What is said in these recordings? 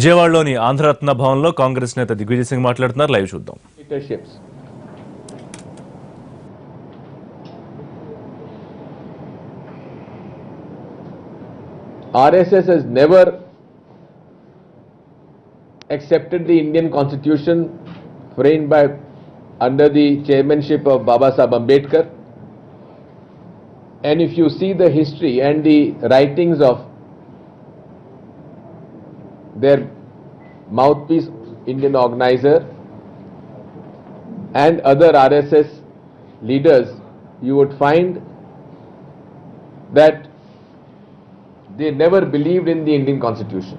విజయవాడలోని ఆంధ్రరత్న భవన్లో కాంగ్రెస్ నేత దిగ్విజయ్ సింగ్ మాట్లాడుతున్నారు. లైవ్ చూద్దాం. RSS has never accepted the Indian constitution framed by under the chairmanship of Baba Saheb Ambedkar. And if you see the history and the writings of their mouthpiece, Indian organizer, and other RSS leaders, you would find that they never believed in the Indian constitution.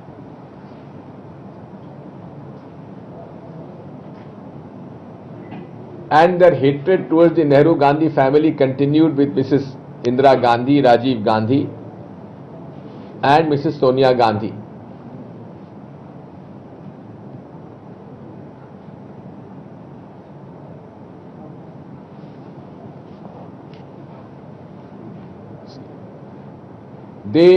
And their hatred towards the Nehru-Gandhi family continued with Mrs. Indira Gandhi, Rajiv Gandhi, and Mrs. Sonia Gandhi. They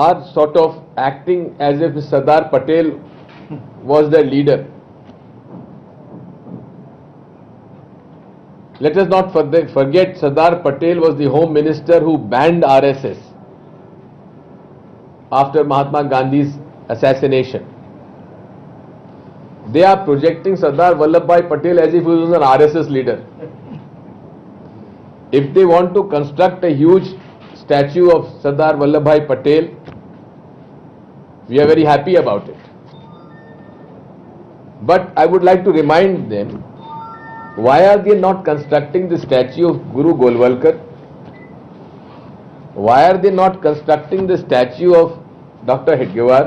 are sort of acting as if Sardar Patel was the leader. Let us not forget Sardar Patel was the Home Minister who banned RSS after Mahatma Gandhi's assassination. They are projecting Sardar Vallabhbhai Patel as if he was an RSS leader. If they want to construct a huge statue of Sardar Vallabhbhai Patel, we are very happy about it. But I would like to remind them, why are they not constructing the statue of Guru Golwalkar? Why are they not constructing the statue of Dr. Hedgewar?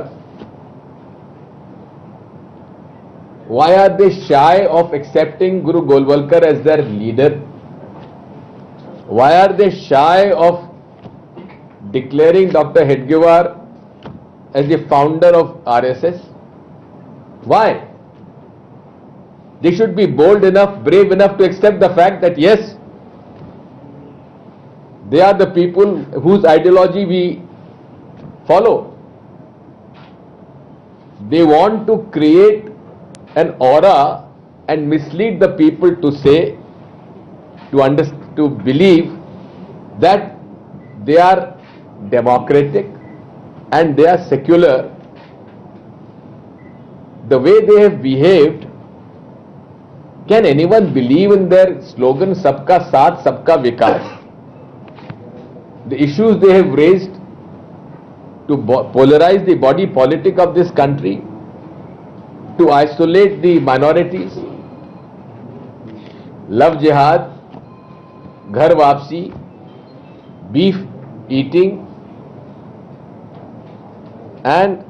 Why are they shy of accepting Guru Golwalkar as their leader? Why are they shy of declaring Dr. Hedgewar as the founder of RSS? Why? They should be bold enough, brave enough to accept the fact that yes, they are the people whose ideology we follow. They want to create an aura and mislead the people to say, to believe that they are democratic and they are secular. The way they have behaved, can anyone believe in their slogan Sabka Saath, Sabka Vikas? The issues they have raised to polarize the body politic of this country, to isolate the minorities, love jihad, ghar wapsi, beef eating, and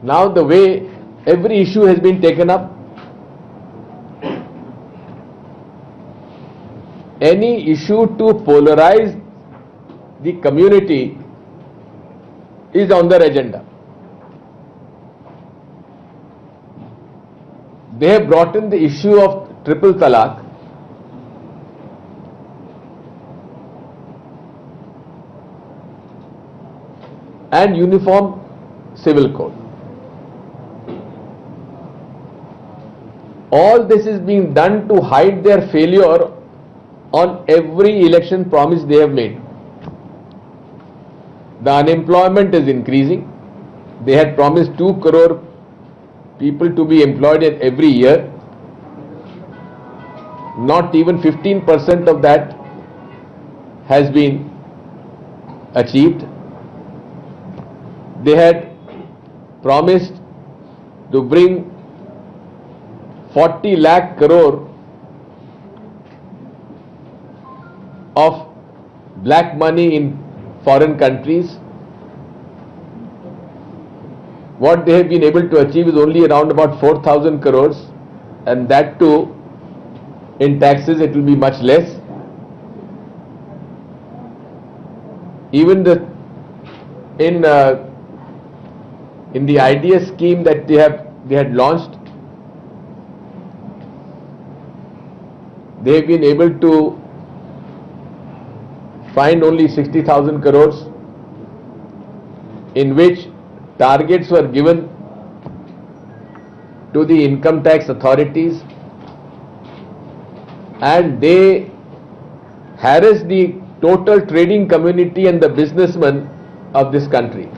now the way every issue has been taken up, any issue to polarize the community is on their agenda. They have brought in the issue of triple talaq, and uniform civil code. All this is being done to hide their failure on every election promise they have made. The unemployment is increasing. They had promised 2 crore people to be employed in every year. Not even 15% of that has been achieved. They had promised to bring 40 lakh crore of black money in foreign countries. What they have been able to achieve is only around about 4,000 crores, and that too in taxes it will be much less. Even in the IDS scheme that they had launched, they have been able to fined only 60,000 crores, in which targets were given to the income tax authorities, and they harassed the total trading community and the businessmen of this country.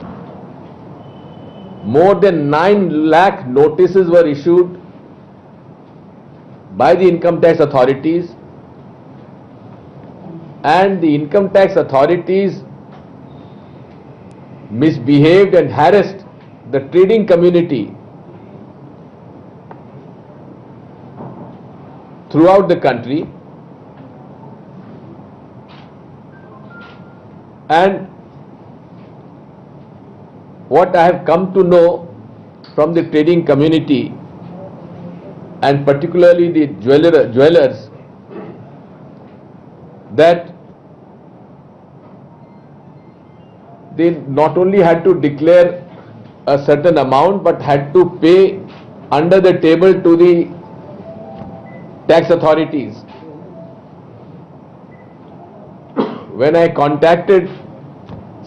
More than 9 lakh notices were issued by the income tax authorities, and the income tax authorities misbehaved and harassed the trading community throughout the country. And what I have come to know from the trading community, and particularly the jewelers, that they not only had to declare a certain amount but had to pay under the table to the tax authorities. When I contacted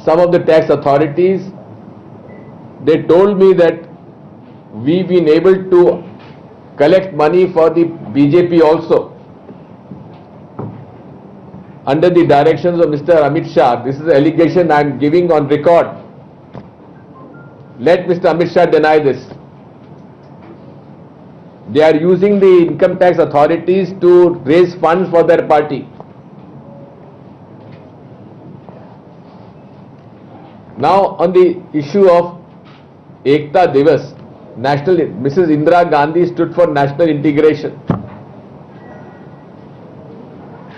some of the tax authorities, they told me that we've been able to collect money for the BJP also under the directions of Mr. Amit Shah. This is an allegation I am giving on record. Let Mr. Amit Shah deny this. They are using the income tax authorities to raise funds for their party. Now, on the issue of Ekta Divas, Mrs. Indira Gandhi stood for national integration.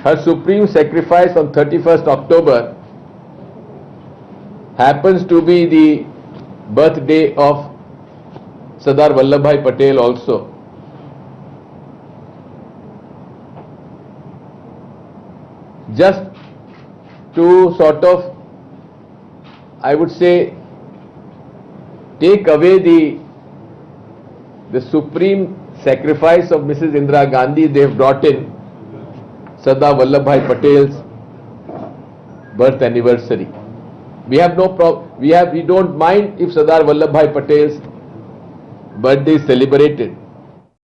Her supreme sacrifice on 31st October happens to be the birthday of Sardar Vallabhbhai Patel also. Just to sort of, I would say, take away the supreme sacrifice of Mrs. Indira Gandhi, they have brought in Sardar Vallabhbhai Patel's birth anniversary. We have no problem. We don't mind if Sardar Vallabhbhai Patel's birthday is celebrated,